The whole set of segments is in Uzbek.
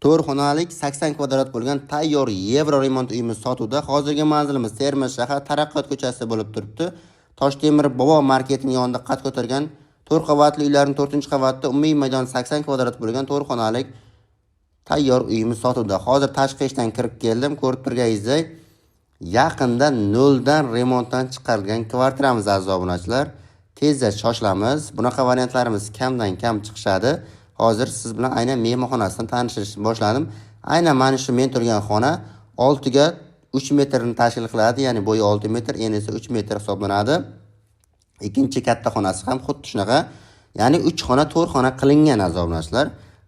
4 xonalik 80 kvadrat bo'lgan tayyor Yevro remont uyimiz sotuvda. Hozirgi manzilimiz Termiz shahar Taraqqiyot ko'chasida bo'lib turibdi. Toshtemir Bobo marketining yonida qad ko'targan 4 qavatli uylarning 4-qavatida umumiy maydon 80 kvadrat bo'lgan 4 xonalik tayyor uyimiz sotuvda. Hozir tashqi ishdan kirib keldim. Ko'rib turganingizdek, yaqinda noldan remontdan chiqarilgan kvartiramiz aziz obunachilar. Tezda shoshilamiz. Bunaqa variantlarimiz kamdan kam chiqishadi. Hozir siz bilan aynan mehmonxonasidan tanishishni boshladim. Aynan mana shu men turgan xona 6 ga 3 metrni tashkil qiladi, ya'ni bo'yi 6 metr, eni esa 3 metr hisoblanadi. Ikkinchi katta xonasi ham xuddi shunaqa, ya'ni 3 xona 4 xona qilingan aziz obunachilar,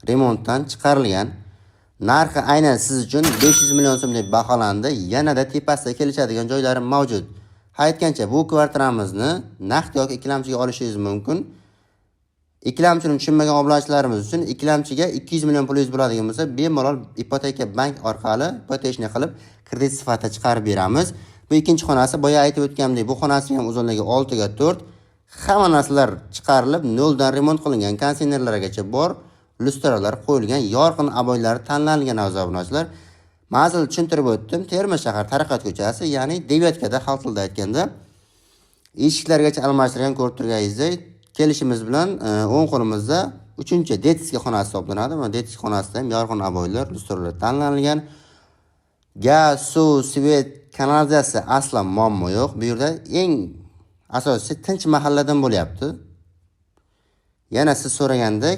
remontdan chiqarilgan. Narxi aynan siz uchun 500 million so'm deb baholandi. Yanada tepasida kelishadigan joylari mavjud. Aytgancha bu kvartiramizni naqd yoki ikkilamchiga olishingiz mumkin. Ikkilamchini tushunmagan obunachilarimiz uchun ikkilamchiga 200 million pulingiz bo'ladigan bo'lsa, bemalol ipoteka bank orqali ipotechni qilib kredit sifatida chiqarib beramiz. Bu ikkinchi xonasi, boya aytib o'tganimdek, bu xonasi ham uzunligi 6 ga 4. Hamma narsalar chiqarilib, noldan remont qilingan, konseynerlargacha bor, lustralar qo'yilgan, yorqin aboylari tanlangan aziz obunachilar. Manzil tushuntirib o'tdim. Termiz shahar Taraqqiyot ko'chasi, ya'ni Devetkada xalq tilida aytganda eshiklargacha almashtirgan. Ko'rib turganingizdek, kelishimiz bilan o'ng qo'limizda 3-detskiy xonasi hisoblanadi. Mana detskiy xonasida ham yorqin aboylar, lustralar tanlangan. Gaz, suv, svet, kanalizatsiya aslan muammo yo'q. Bu yerda eng asosiysi tinch mahalladan bo'lyapti. Yana siz so'ragandek,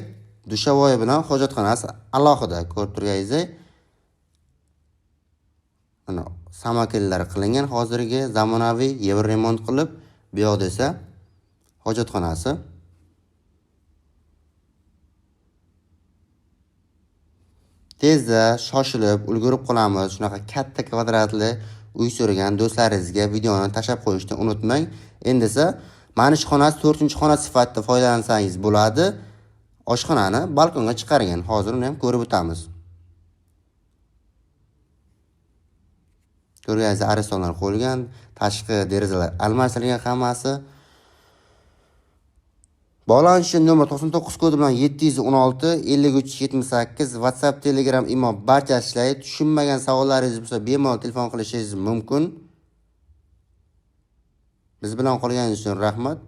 dushavoy bilan hojatxonasi alohida. Ko'rib turganingizdek, mana samokellar qilingan, hozirgi zamonaviy Yevro remont qilib, bu yoqda esa hojatxonasi. Tezda shoshilib ulgurib qolamiz. Shunaqa katta kvadratli uy so'ragan do'stlaringizga videoni tashlab qo'yishni unutmang. Endi esa mana shu xonasi 4-xona sifatida foydalansangiz bo'ladi. Oshxonani balkonga chiqargan. Hozir uni ham ko'rib o'tamiz. Ko'rganingizdek, aristonlar qo'yilgan, tashqi derazalar almashtirilgan hammasi. Bog'lanish nomer 99 kodi bilan 716 53 78 WhatsApp, Telegram, imo barchasi ishlaydi. Tushunmagan savollaringiz bo'lsa, bemalol telefon qilishingiz mumkin. Biz bilan qolganingiz uchun rahmat.